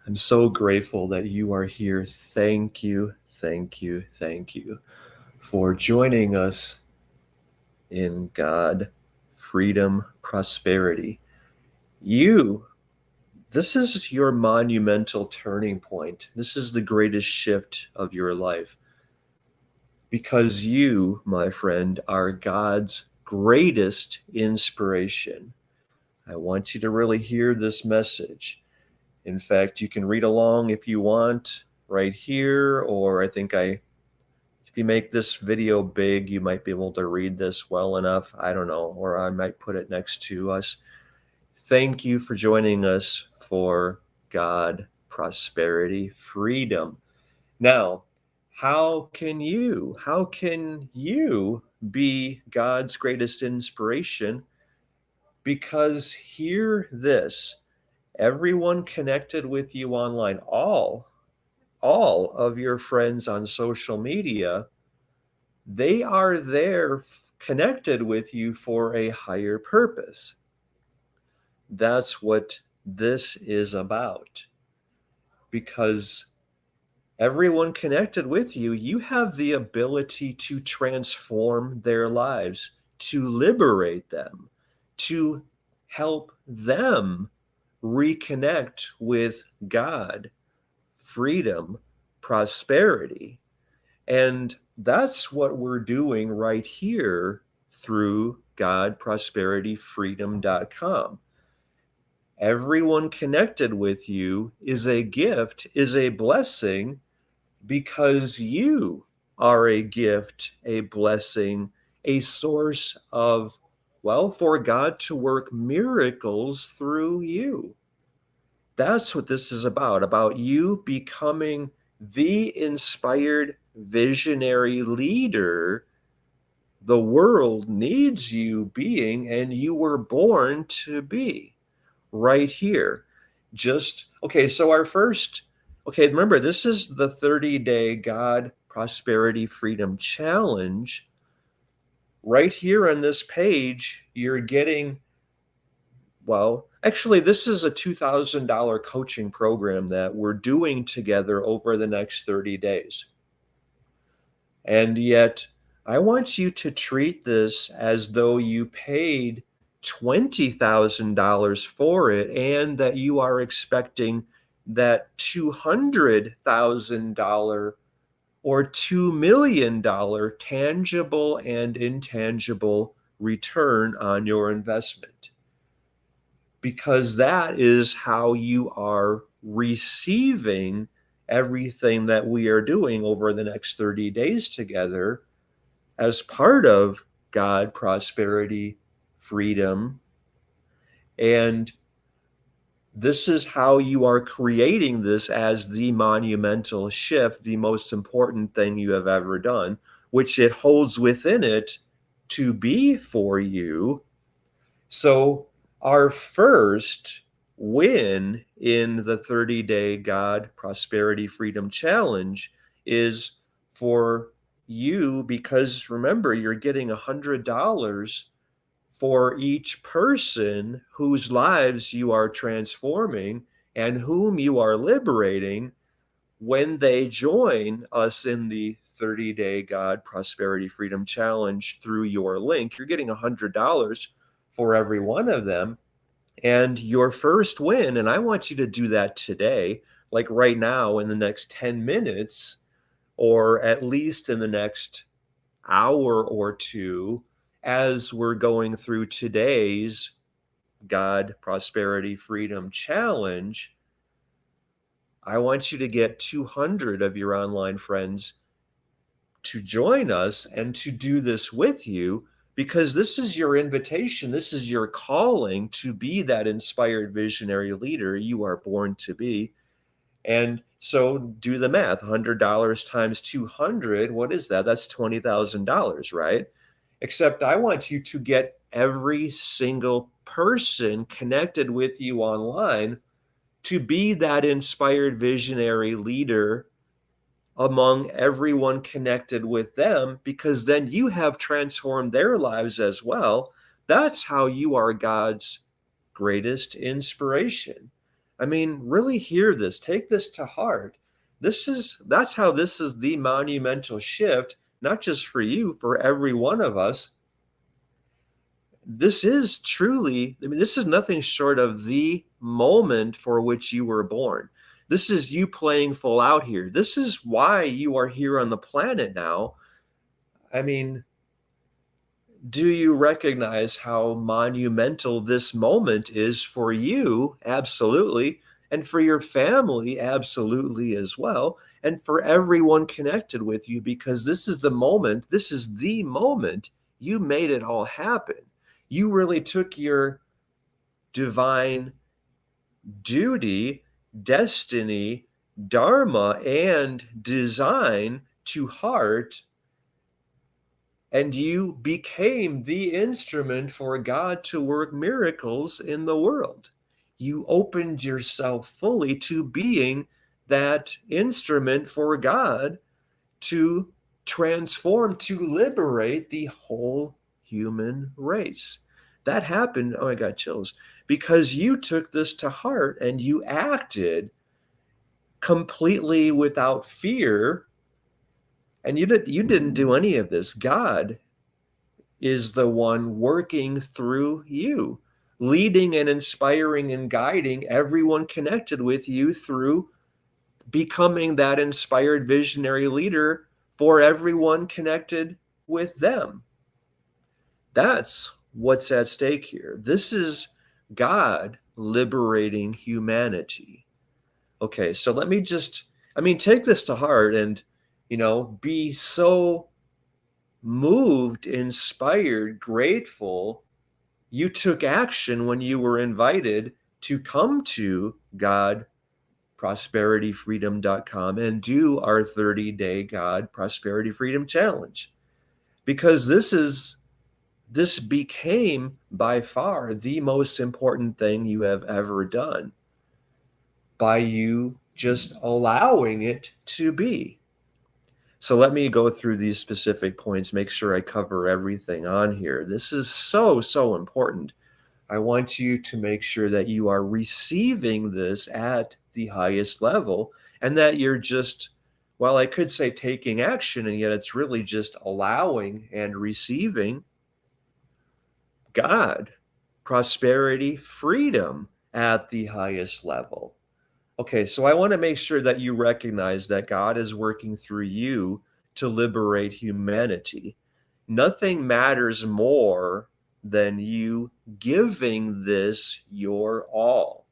I'm so grateful that you are here. Thank you, thank you, thank you for joining us in God, freedom, prosperity. You, this is your monumental turning point. This is the greatest shift of your life because you, my friend, are God's greatest inspiration. I want you to really hear this message. In fact, you can read along if you want right here, or if you make this video big, you might be able to read this well enough. I don't know, or I might put it next to us. Thank you for joining us for God, prosperity, freedom. Now, how can you be God's greatest inspiration? Because hear this, everyone connected with you online, all of your friends on social media, they are there connected with you for a higher purpose. That's what this is about. Because everyone connected with you, you have the ability to transform their lives, to liberate them, to help them reconnect with God, freedom, prosperity. And that's what we're doing right here through godprosperityfreedom.com. Everyone connected with you is a gift, is a blessing, because you are a gift, a blessing, a source of, well, for God to work miracles through you. That's what this is about you becoming the inspired visionary leader the world needs you being and you were born to be right here. Just, okay, so remember, this is the 30-day God Prosperity Freedom Challenge. Right here on this page, you're getting, well, actually, this is a $2,000 coaching program that we're doing together over the next 30 days. And yet, I want you to treat this as though you paid $20,000 for it and that you are expecting that $200,000 or $2 million tangible and intangible return on your investment. Because that is how you are receiving everything that we are doing over the next 30 days together as part of God, prosperity, freedom. And this is how you are creating this as the monumental shift, the most important thing you have ever done, which it holds within it to be for you. So, our first win in the 30-day God Prosperity Freedom Challenge is for you, because remember, you're getting $100 for each person whose lives you are transforming and whom you are liberating when they join us in the 30-day God Prosperity Freedom Challenge through your link. You're getting $100 for every one of them. And your first win, and I want you to do that today, like right now in the next 10 minutes, or at least in the next hour or two, as we're going through today's God Prosperity Freedom Challenge. I want you to get 200 of your online friends to join us and to do this with you, because this is your invitation. This is your calling to be that inspired visionary leader you are born to be. And so do the math. $100 times 200, what is that? That's $20,000, right? Except I want you to get every single person connected with you online to be that inspired visionary leader among everyone connected with them, because then you have transformed their lives as well. That's how you are God's greatest inspiration. I mean, really hear this, take this to heart. That's how this is the monumental shift, not just for you, for every one of us. This is truly, I mean, this is nothing short of the moment for which you were born. This is you playing full out here. This is why you are here on the planet now. I mean, do you recognize how monumental this moment is for you? Absolutely. And for your family, absolutely as well. And for everyone connected with you, because this is the moment you made it all happen. You really took your divine duty, destiny, dharma, and design to heart, and you became the instrument for God to work miracles in the world. You opened yourself fully to being that instrument for God to transform, to liberate the whole human race. That happened, oh, I got chills, because you took this to heart and you acted completely without fear. And you didn't do any of this. God is the one working through you, leading and inspiring and guiding everyone connected with you through becoming that inspired visionary leader for everyone connected with them. That's what's at stake here. This is God liberating humanity. Okay, so let me just, I mean, take this to heart and, be so moved, inspired, grateful. You took action when you were invited to come to GodProsperityFreedom.com and do our 30-day God Prosperity Freedom Challenge. Because this became by far the most important thing you have ever done by you just allowing it to be. So let me go through these specific points, make sure I cover everything on here. This is so, so important. I want you to make sure that you are receiving this at the highest level and that you're just, well, I could say taking action, and yet it's really just allowing and receiving God, prosperity, freedom at the highest level. Okay, so I want to make sure that you recognize that God is working through you to liberate humanity. Nothing matters more than you giving this your all.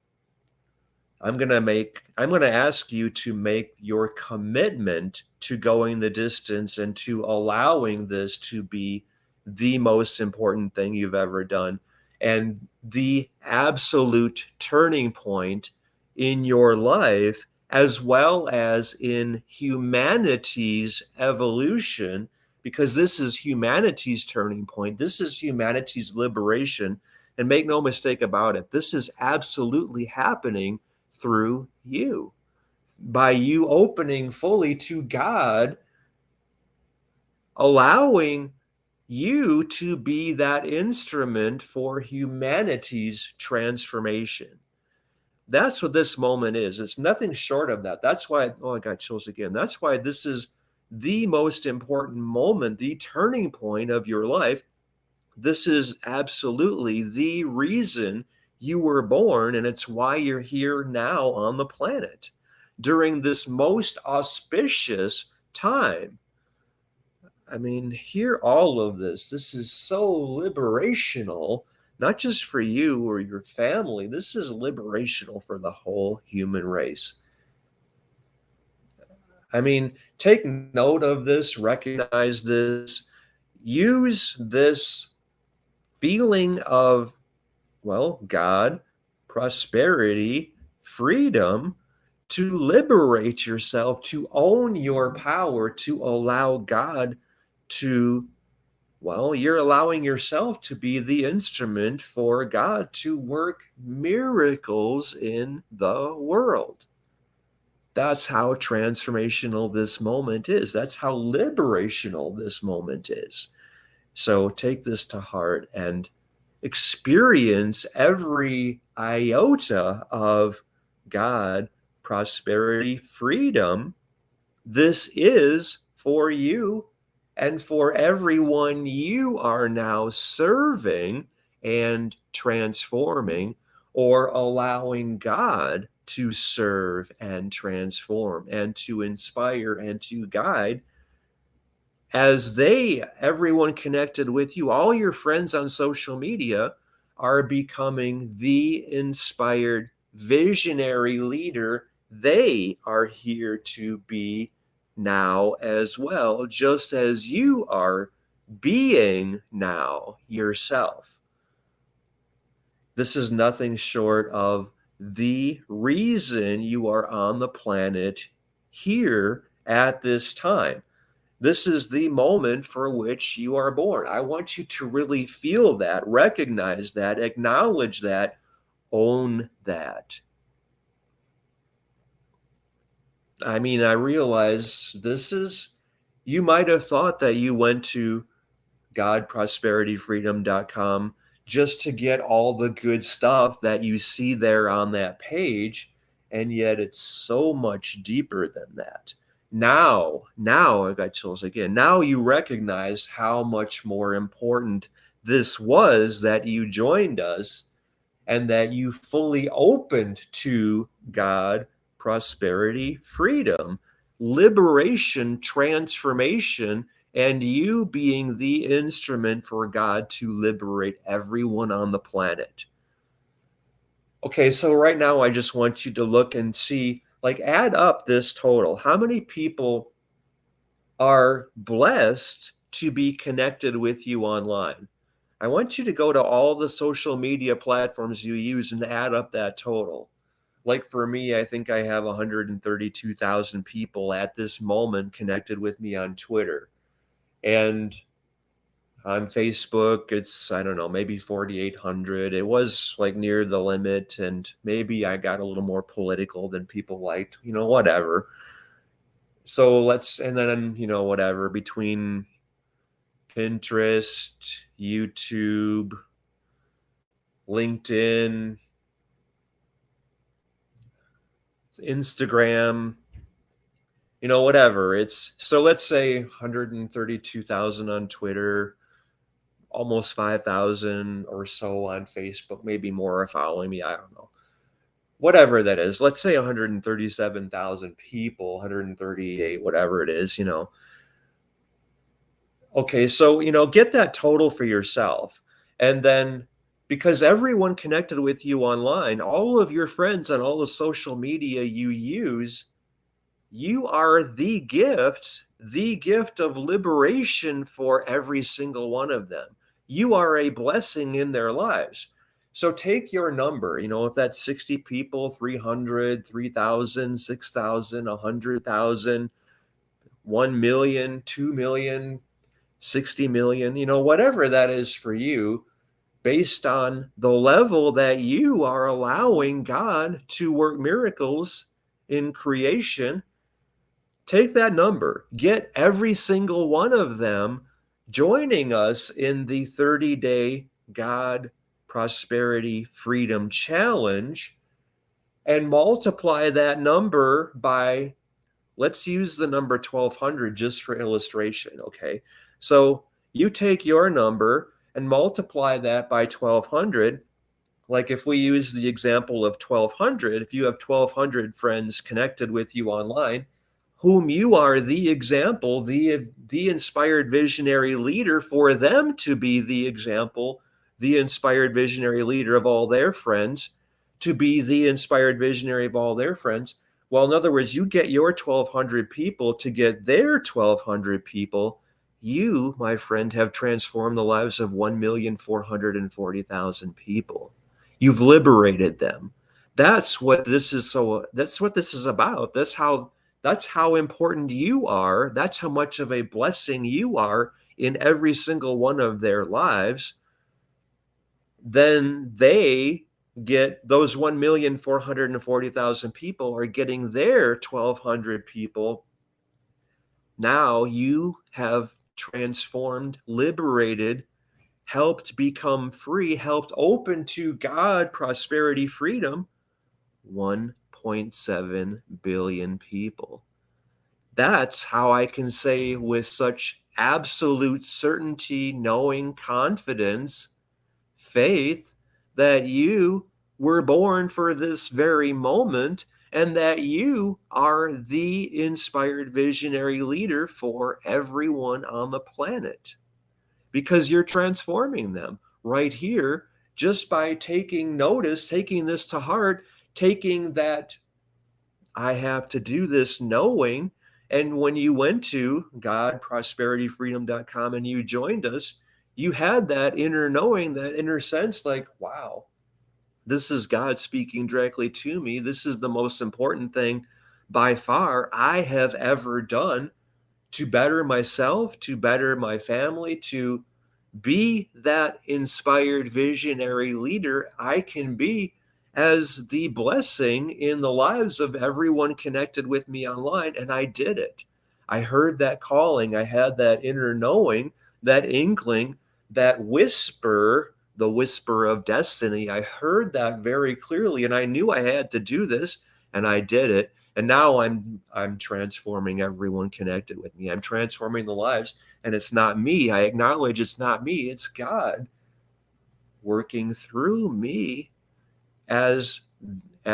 I'm going to ask you to make your commitment to going the distance and to allowing this to be the most important thing you've ever done and the absolute turning point in your life as well as in humanity's evolution, because this is humanity's turning point. This is humanity's liberation. And make no mistake about it, this is absolutely happening through you. By you opening fully to God, allowing you to be that instrument for humanity's transformation. That's what this moment is. It's nothing short of that. That's why, oh, I got chills again. That's why this is the most important moment, the turning point of your life. This is absolutely the reason you were born, and it's why you're here now on the planet during this most auspicious time. I mean, hear all of this. This is so liberational, not just for you or your family. This is liberational for the whole human race. I mean, take note of this, recognize this, use this feeling of, well, God, prosperity, freedom, to liberate yourself, to own your power, to allow God to, well, you're allowing yourself to be the instrument for God to work miracles in the world. That's how transformational this moment is. That's how liberational this moment is. So take this to heart and experience every iota of God, prosperity, freedom. This is for you and for everyone you are now serving and transforming, or allowing God to serve and transform and to inspire and to guide, as everyone connected with you, all your friends on social media, are becoming the inspired visionary leader they are here to be now as well, just as you are being now yourself. This is nothing short of the reason you are on the planet here at this time. This is the moment for which you are born. I want you to really feel that, recognize that, acknowledge that, own that. I mean, I realize you might have thought that you went to godprosperityfreedom.com just to get all the good stuff that you see there on that page, and yet it's so much deeper than that. Now I got chills again. Now you recognize how much more important this was, that you joined us and that you fully opened to God, prosperity, freedom, liberation, transformation, and you being the instrument for God to liberate everyone on the planet. Okay, so right now I just want you to look and see, like, add up this total. How many people are blessed to be connected with you online? I want you to go to all the social media platforms you use and add up that total. Like for me, I think I have 132,000 people at this moment connected with me on Twitter. And on Facebook, it's, I don't know, maybe 4,800. It was like near the limit, and maybe I got a little more political than people liked, whatever. So and then, whatever, between Pinterest, YouTube, LinkedIn, Instagram, whatever. So let's say 132,000 on Twitter, almost 5,000 or so on Facebook, maybe more are following me. I don't know. Whatever that is. Let's say 137,000 people, 138, whatever it is. Okay, so, get that total for yourself. And then, because everyone connected with you online, all of your friends on all the social media you use, you are the gift of liberation for every single one of them. You are a blessing in their lives. So take your number, if that's 60 people, 300, 3,000, 6,000, 100,000, 1 million, 2 million, 60 million, whatever that is for you, based on the level that you are allowing God to work miracles in creation. Take that number, get every single one of them joining us in the 30-day God Prosperity Freedom Challenge, and multiply that number by, let's use the number 1,200 just for illustration, okay? So you take your number and multiply that by 1,200. Like if we use the example of 1,200, if you have 1,200 friends connected with you online, whom you are the example, the inspired visionary leader for them to be the example, the inspired visionary leader of all their friends, to be the inspired visionary of all their friends. Well, in other words, you get your 1,200 people to get their 1,200 people. You, my friend, have transformed the lives of 1,440,000 people. You've liberated them. That's what this is about. That's how important you are. That's how much of a blessing you are in every single one of their lives. Then they get, those 1,440,000 people are getting their 1,200 people. Now you have transformed, liberated, helped become free, helped open to God, prosperity, freedom, 1 1.7 billion people. That's how I can say with such absolute certainty, knowing, confidence, faith, that you were born for this very moment and that you are the inspired visionary leader for everyone on the planet, because you're transforming them right here just by taking notice, taking this to heart, taking that I have to do this knowing. And when you went to godprosperityfreedom.com and you joined us, you had that inner knowing, that inner sense like, wow, this is God speaking directly to me. This is the most important thing by far I have ever done to better myself, to better my family, to be that inspired visionary leader I can be as the blessing in the lives of everyone connected with me online. And I did it. I heard that calling. I had that inner knowing, that inkling, that whisper, the whisper of destiny. I heard that very clearly and I knew I had to do this and I did it. And now I'm transforming everyone connected with me. I'm transforming the lives, and it's not me. I acknowledge it's not me. It's God working through me as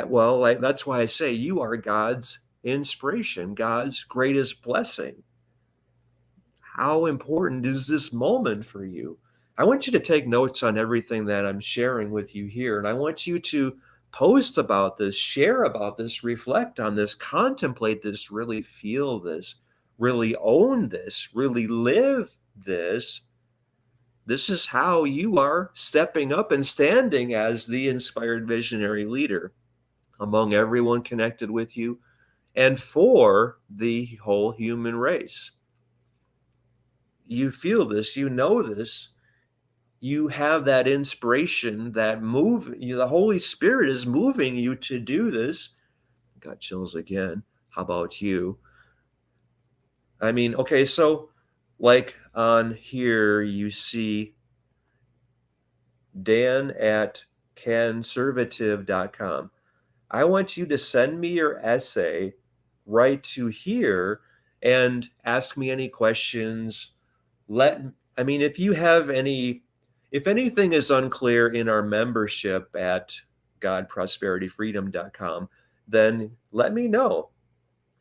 well, like that's why I say you are God's inspiration, God's greatest blessing. How important is this moment for you? I want you to take notes on everything that I'm sharing with you here. And I want you to post about this, share about this, reflect on this, contemplate this, really feel this, really own this, really live this. This is how you are stepping up and standing as the inspired visionary leader among everyone connected with you and for the whole human race. You feel this, you know this, you have that inspiration, that the Holy Spirit is moving you to do this. Got chills again. How about you? I mean, okay, so like on here, you see Dan at conservative.com. I want you to send me your essay right to here and ask me any questions. If you have if anything is unclear in our membership at godprosperityfreedom.com, then let me know.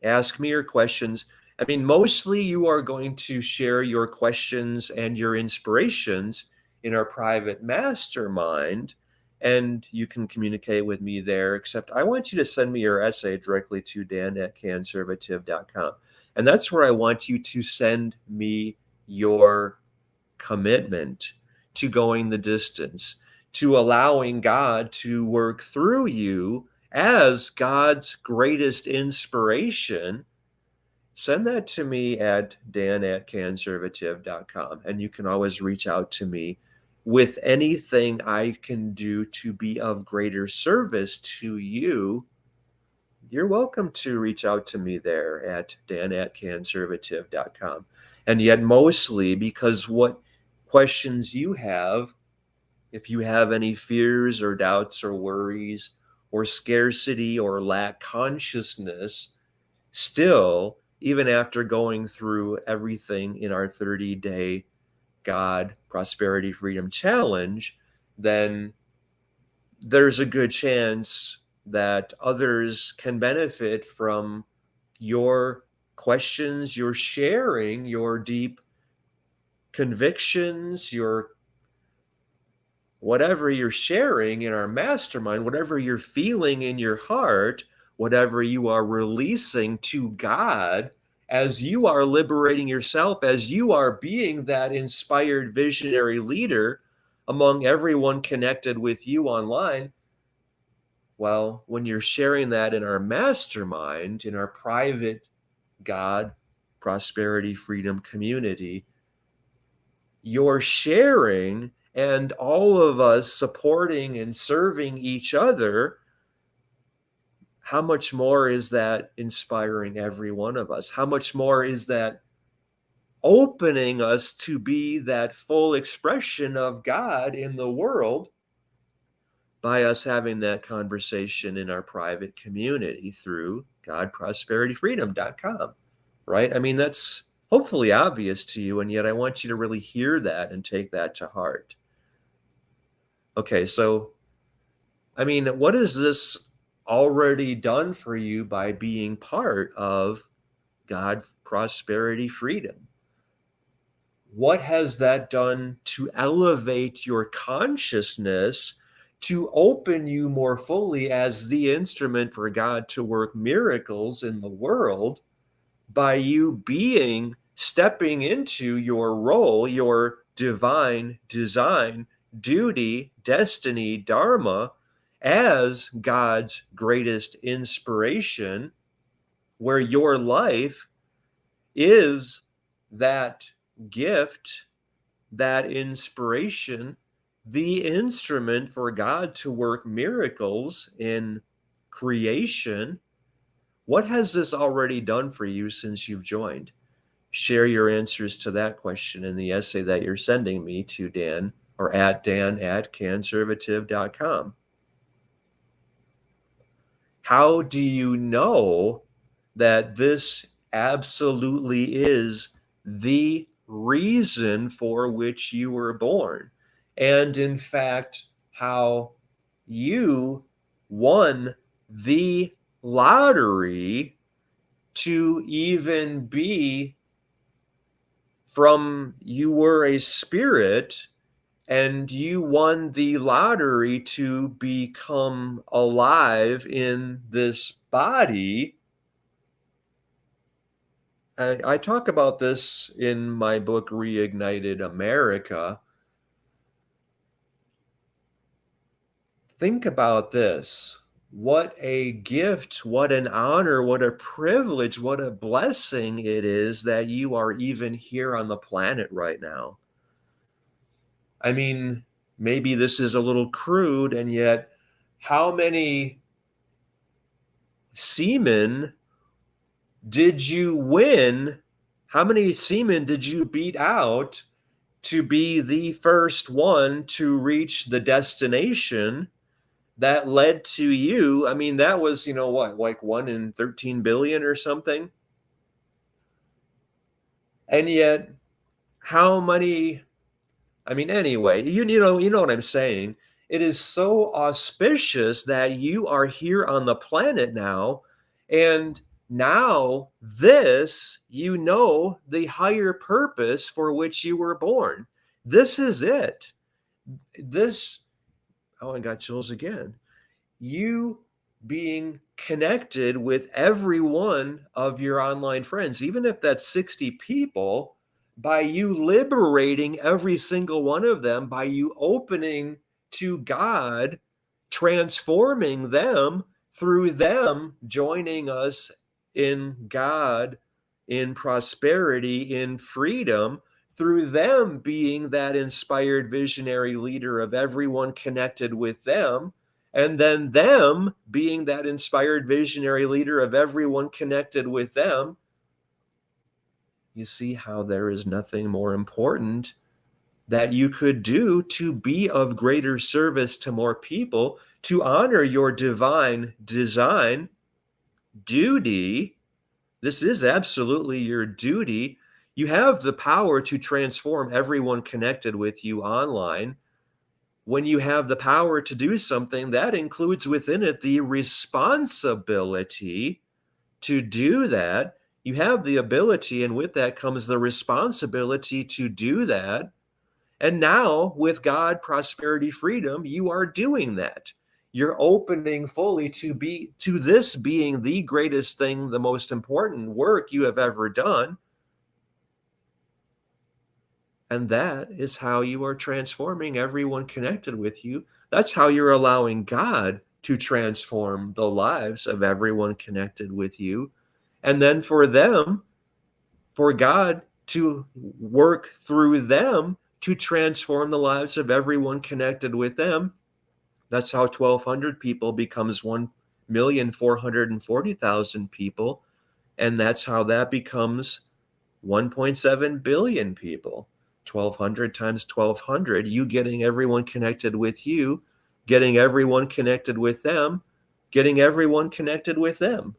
Ask me your questions. Mostly you are going to share your questions and your inspirations in our private mastermind, and you can communicate with me there, except I want you to send me your essay directly to dan@conservative.com. And that's where I want you to send me your commitment to going the distance, to allowing God to work through you as God's greatest inspiration. Send that to me at dan@conservative.com. And you can always reach out to me with anything I can do to be of greater service to you. You're welcome to reach out to me there at dan@conservative.com. And yet mostly because what questions you have, if you have any fears or doubts or worries or scarcity or lack consciousness, still, even after going through everything in our 30-day God Prosperity Freedom Challenge, then there's a good chance that others can benefit from your questions, your sharing, your deep convictions, your whatever you're sharing in our mastermind, whatever you're feeling in your heart, whatever you are releasing to God as you are liberating yourself, as you are being that inspired visionary leader among everyone connected with you online. Well, when you're sharing that in our mastermind, in our private God Prosperity Freedom community, you're sharing and all of us supporting and serving each other. How much more is that inspiring every one of us? How much more is that opening us to be that full expression of God in the world by us having that conversation in our private community through godprosperityfreedom.com, right? I mean, that's hopefully obvious to you, and yet I want you to really hear that and take that to heart. Okay, so, I mean, what has this already done for you by being part of God Prosperity Freedom? What has that done to elevate your consciousness to open you more fully as the instrument for God to work miracles in the world by you stepping into your role, your divine design, duty, destiny, dharma as God's greatest inspiration, where your life is that gift, that inspiration, the instrument for God to work miracles in creation? What has this already done for you since you've joined? Share your answers to that question in the essay that you're sending me to Dan or at dan@canservative.com. How do you know that this absolutely is the reason for which you were born? And in fact, how you won the lottery to even be from you were a spirit and you won the lottery to become alive in this body. I talk about this in my book, Reignited America. Think about this. What a gift, what an honor, what a privilege, what a blessing it is that you are even here on the planet right now. I mean, maybe this is a little crude, and yet how many semen did you win? How many semen did you beat out to be the first one to reach the destination that led to you? I mean, that was, what, like 1 in 13 billion or something? And yet, how many? I mean, anyway, you know what I'm saying. It is so auspicious that you are here on the planet now, and now this, the higher purpose for which you were born. This is it. This, oh, I got chills again. You being connected with every one of your online friends, even if that's 60 people, by you liberating every single one of them, by you opening to God, transforming them through them joining us in God, in prosperity, in freedom, through them being that inspired visionary leader of everyone connected with them, and then them being that inspired visionary leader of everyone connected with them. You see how there is nothing more important that you could do to be of greater service to more people, to honor your divine design, duty. This is absolutely your duty. You have the power to transform everyone connected with you online. When you have the power to do something, that includes within it the responsibility to do that. You have the ability, and with that comes the responsibility to do that. And now, with God, prosperity, freedom, you are doing that. You're opening fully to this being the greatest thing, the most important work you have ever done. And that is how you are transforming everyone connected with you. That's how you're allowing God to transform the lives of everyone connected with you. And then for God to work through them to transform the lives of everyone connected with them. That's how 1,200 people becomes 1,440,000 people. And that's how that becomes 1.7 billion people. 1,200 times 1,200, you getting everyone connected with you getting everyone connected with them, getting everyone connected with them.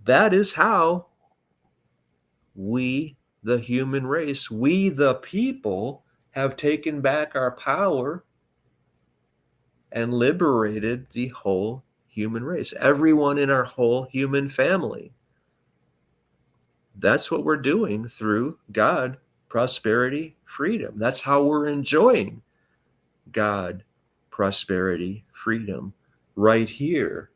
That is how we, the human race, we, the people, have taken back our power and liberated the whole human race, everyone in our whole human family. That's what we're doing through God, prosperity, freedom. That's how we're enjoying God, prosperity, freedom right here.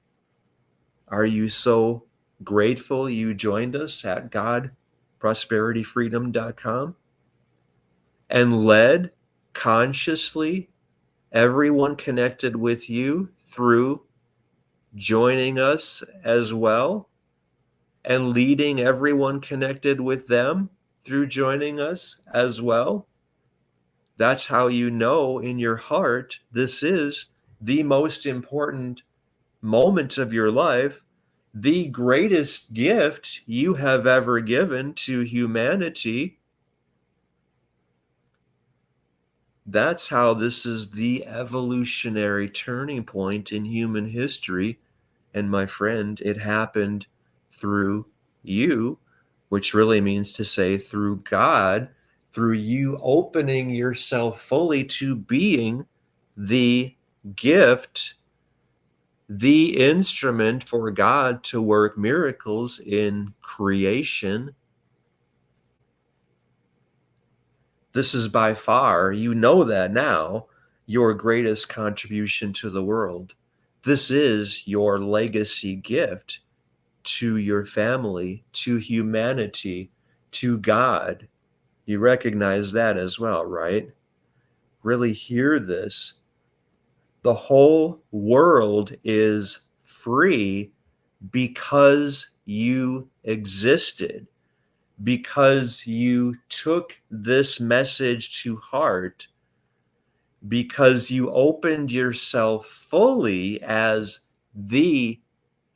Are you so grateful you joined us at godprosperityfreedom.com and led consciously everyone connected with you through joining us as well and leading everyone connected with them through joining us as well? That's how you know in your heart this is the most important moment of your life, the greatest gift you have ever given to humanity. That's how this is the evolutionary turning point in human history. And my friend, it happened through you, which really means to say through God, through you opening yourself fully to being the gift, the instrument for God to work miracles in creation. This is by far, you know that now, your greatest contribution to the world. This is your legacy gift to your family, to humanity, to God. You recognize that as well, right? Really hear this. The whole world is free because you existed, because you took this message to heart, because you opened yourself fully as the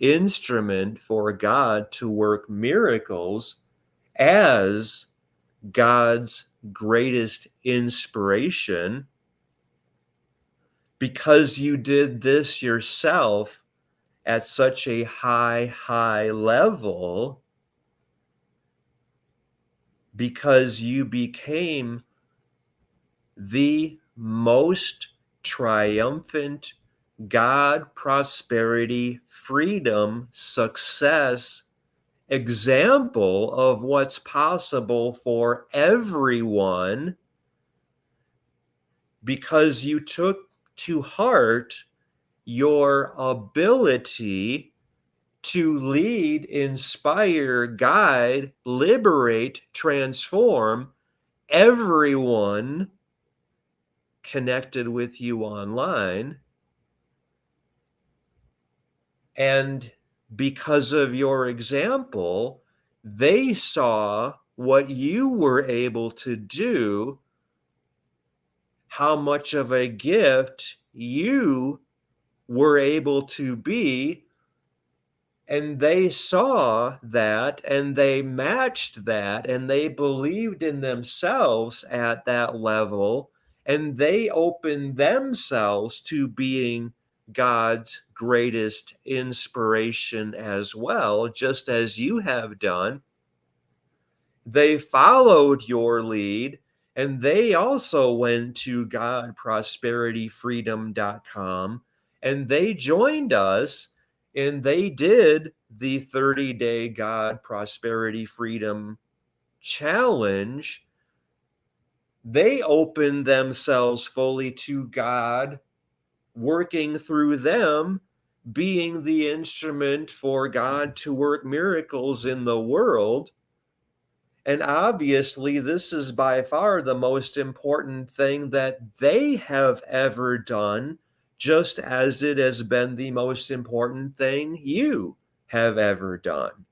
instrument for God to work miracles, as God's greatest inspiration, because you did this yourself at such a high level, because you became the most triumphant God, prosperity, freedom, success example of what's possible for everyone, because you took to heart your ability to lead, inspire, guide, liberate, transform everyone connected with you online. And because of your example, they saw what you were able to do, how much of a gift you were able to be. And they saw that and they matched that and they believed in themselves at that level. And they opened themselves to being God's greatest inspiration as well, just as you have done. They followed your lead and they also went to godprosperityfreedom.com and they joined us and they did the 30-day God Prosperity Freedom Challenge. They opened themselves fully to God, working through them, being the instrument for God to work miracles in the world. And obviously, this is by far the most important thing that they have ever done, just as it has been the most important thing you have ever done.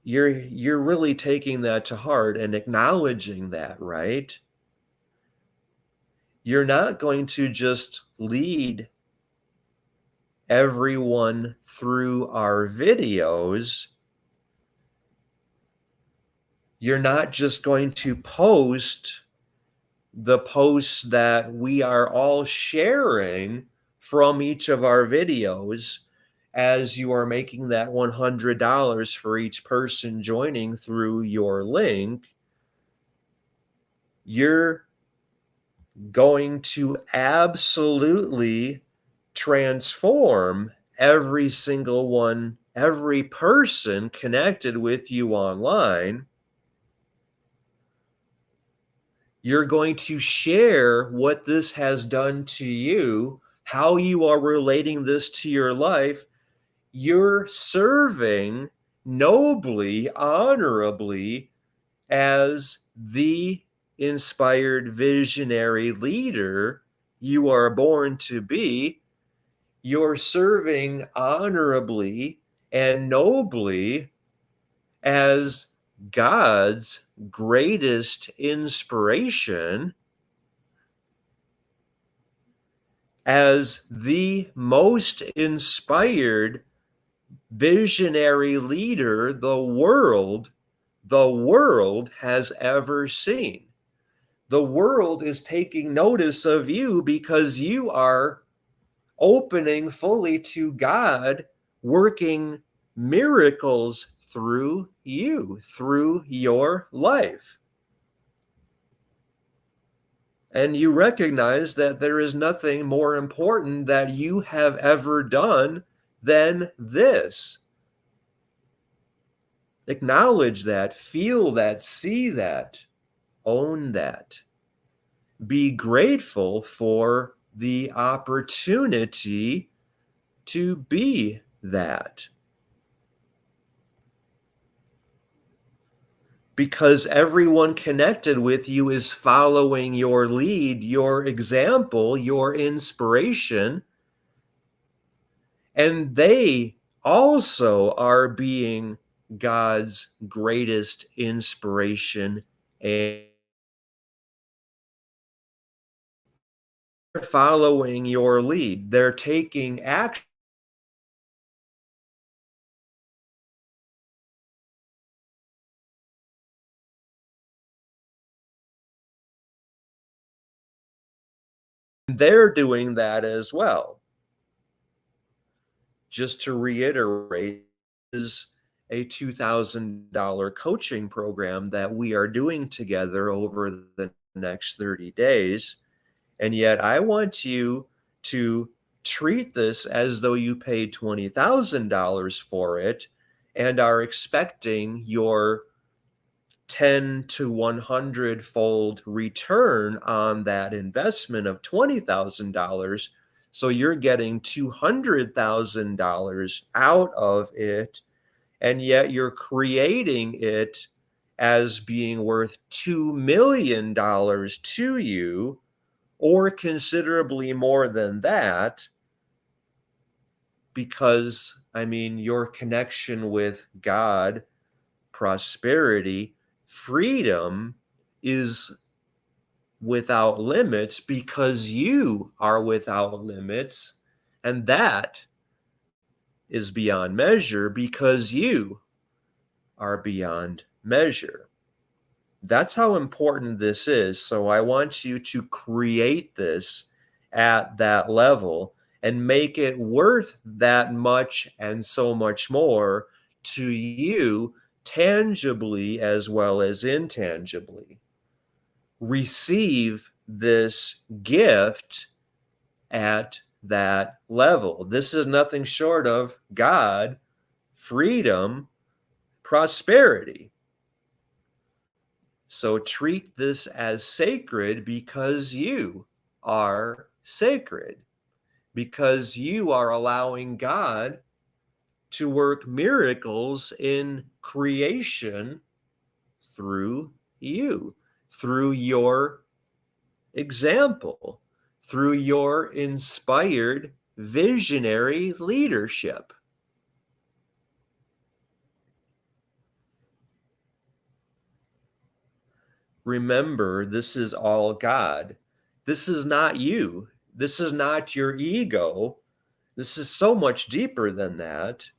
You're really taking that to heart and acknowledging that, right? You're not going to just lead everyone through our videos. You're not just going to post the posts that we are all sharing from each of our videos as you are making that $100 for each person joining through your link, you're going to absolutely transform every single one, every person connected with you online. You're going to share what this has done to you, how you are relating this to your life. You're serving nobly, honorably as the inspired visionary leader you are born to be. You're serving honorably and nobly as God's greatest inspiration, as the most inspired visionary leader the world has ever seen. The world is taking notice of you because you are opening fully to God, working miracles through you, through your life. And you recognize that there is nothing more important that you have ever done than this. Acknowledge that, feel that, see that, own that. Be grateful for the opportunity to be that. Because everyone connected with you is following your lead, your example, your inspiration, and they also are being God's greatest inspiration and following your lead. They're taking action. They're doing that as well. Just to reiterate, is a $2,000 coaching program that we are doing together over the next 30 days. And yet I want you to treat this as though you paid $20,000 for it and are expecting your 10 to 100 fold return on that investment of $20,000. So you're getting $200,000 out of it, and yet you're creating it as being worth $2 million to you, or considerably more than that, because I mean, your connection with God, prosperity, freedom is without limits because you are without limits. And that is beyond measure because you are beyond measure. That's how important this is. So I want you to create this at that level and make it worth that much and so much more to you, tangibly as well as intangibly. Receive this gift at that level. This is nothing short of God, freedom, prosperity. So treat this as sacred because you are sacred, because you are allowing God to work miracles in creation through you, through your example, through your inspired visionary leadership. Remember, this is all God. This is not you. This is not your ego. This is so much deeper than that.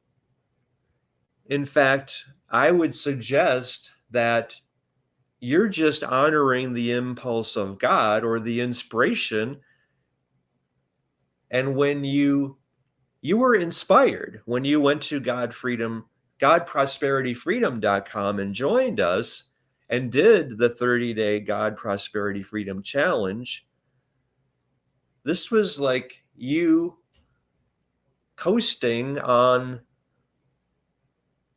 In fact, I would suggest that you're just honoring the impulse of God or the inspiration. And when you were inspired when you went to godprosperityfreedom.com and joined us and did the 30-day God Prosperity Freedom Challenge. This was like you coasting on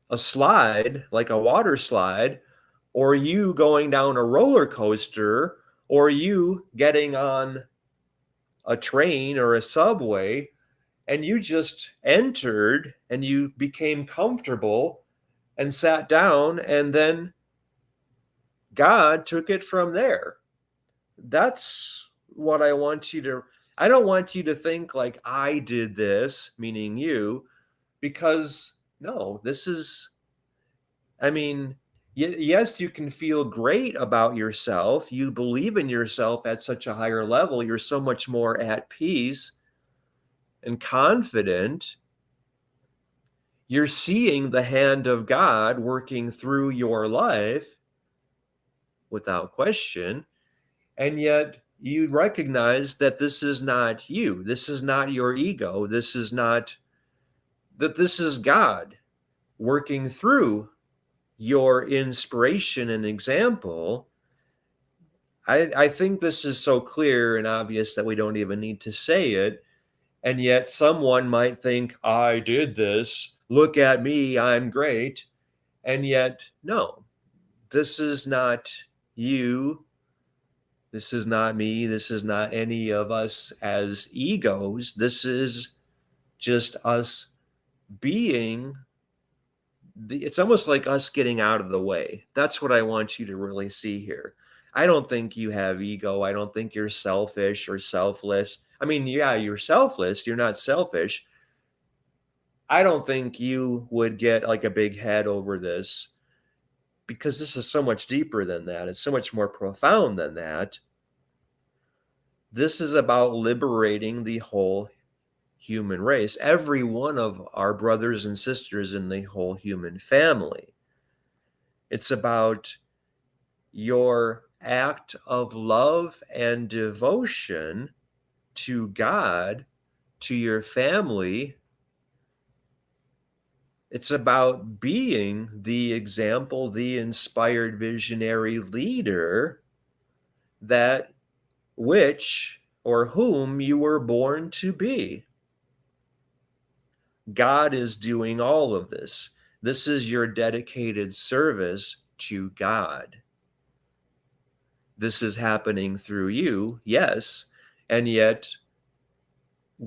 a slide, like a water slide, or you going down a roller coaster, or you getting on a train or a subway, and you just entered and you became comfortable and sat down, and then God took it from there. That's what I want you to. I don't want you to think like I did this, meaning you, because no, this is, I mean, yes, you can feel great about yourself. You believe in yourself at such a higher level. You're so much more at peace and confident. You're seeing the hand of God working through your life without question. And yet you recognize that this is not you. This is not your ego. This is not, that this is God working through your inspiration and example. I think this is so clear and obvious that we don't even need to say it. And yet someone might think, I did this. Look at me. I'm great. And yet, no, this is not you. This is not me. This is not any of us as egos. This is just us being it's almost like us getting out of the way. That's what I want you to really see here. I don't think you have ego. I don't think you're selfish or selfless. I mean, yeah, you're selfless. You're not selfish. I don't think you would get like a big head over this because this is so much deeper than that. It's so much more profound than that. This is about liberating the whole human race, every one of our brothers and sisters in the whole human family. It's about your act of love and devotion to God, to your family. It's about being the example, the inspired visionary leader that which or whom you were born to be. God is doing all of this. This is your dedicated service to God. This is happening through you, yes, and yet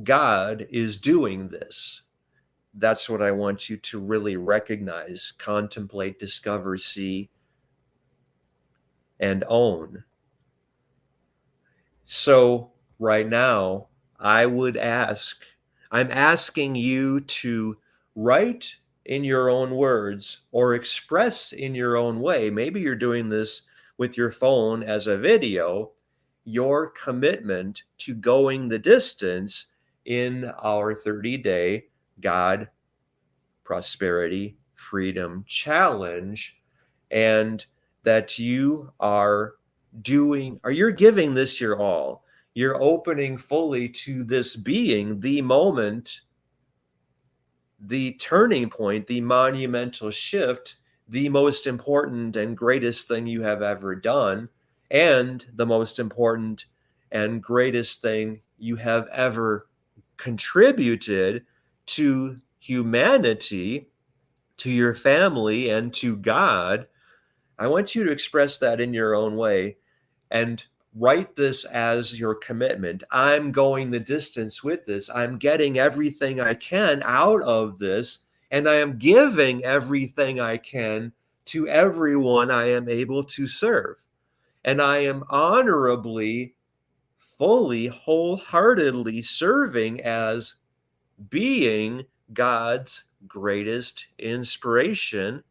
God is doing this. That's what I want you to really recognize, contemplate, discover, see, and own. So, right now, I'm asking you to write in your own words or express in your own way. Maybe you're doing this with your phone as a video, your commitment to going the distance in our 30-day God Prosperity Freedom Challenge, and that you're giving this your all. You're opening fully to this being the moment, the turning point, the monumental shift, the most important and greatest thing you have ever done, and the most important and greatest thing you have ever contributed to humanity, to your family, and to God. I want you to express that in your own way and write this as your commitment. I'm going the distance with this. I'm getting everything I can out of this, and I am giving everything I can to everyone I am able to serve. And I am honorably, fully, wholeheartedly serving as being God's greatest inspiration.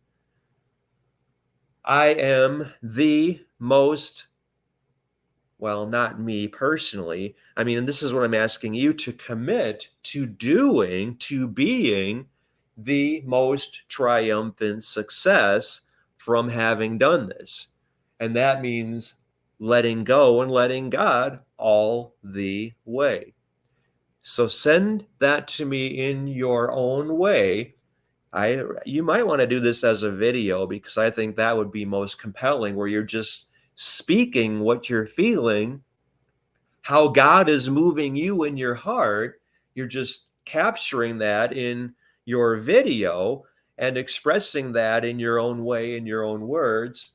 I am the most, well, not me personally. I mean, and this is what I'm asking you to commit to doing, to being the most triumphant success from having done this. And that means letting go and letting God all the way. So send that to me in your own way. You might want to do this as a video because I think that would be most compelling, where you're just speaking what you're feeling, how God is moving you in your heart. You're just capturing that in your video and expressing that in your own way, in your own words.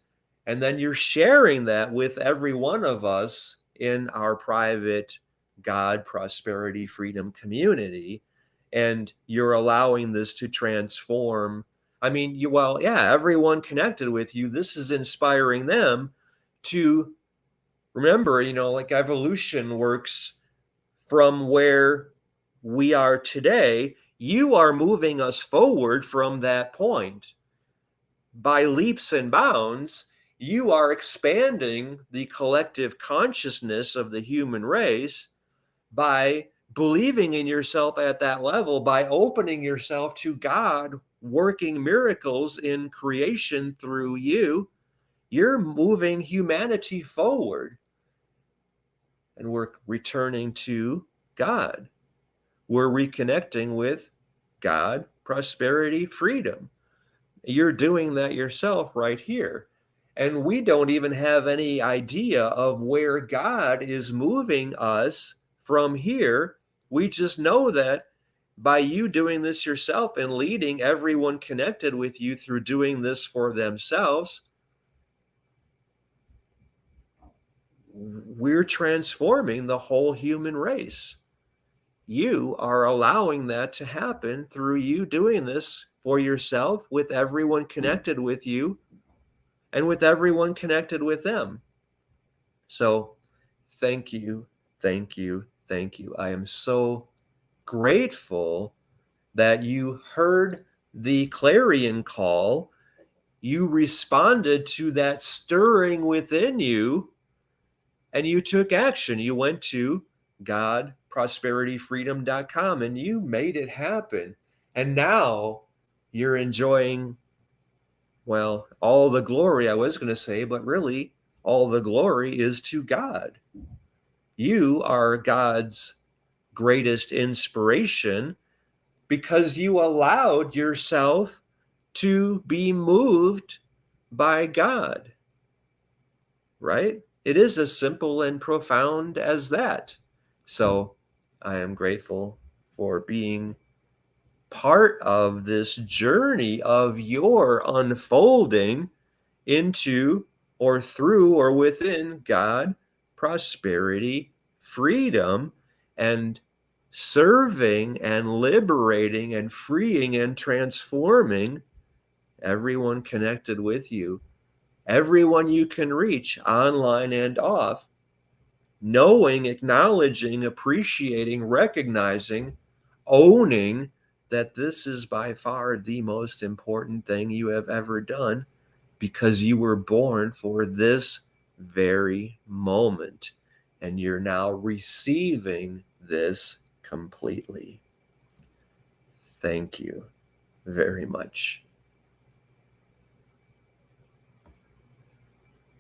And then you're sharing that with every one of us in our private God, prosperity, freedom community. And you're allowing this to transform. I mean, everyone connected with you, this is inspiring them to remember, like evolution works from where we are today. You are moving us forward from that point by leaps and bounds. You are expanding the collective consciousness of the human race by believing in yourself at that level, by opening yourself to God working miracles in creation through you. You're moving humanity forward. And we're returning to God. We're reconnecting with God, prosperity, freedom. You're doing that yourself right here. And we don't even have any idea of where God is moving us from here. We just know that by you doing this yourself and leading everyone connected with you through doing this for themselves, we're transforming the whole human race. You are allowing that to happen through you doing this for yourself, with everyone connected with you, and with everyone connected with them. So thank you, thank you, thank you. I am so grateful that you heard the clarion call. You responded to that stirring within you, and you took action. You went to godprosperityfreedom.com and you made it happen. And now you're enjoying, well, all the glory, I was going to say, but really all the glory is to God. You are God's greatest inspiration because you allowed yourself to be moved by God, right? It is as simple and profound as that. So I am grateful for being part of this journey of your unfolding into or through or within God, prosperity, freedom, and serving and liberating and freeing and transforming everyone connected with you, everyone you can reach online and off, knowing, acknowledging, appreciating, recognizing, owning that this is by far the most important thing you have ever done, because you were born for this very moment and you're now receiving this completely. Thank you very much.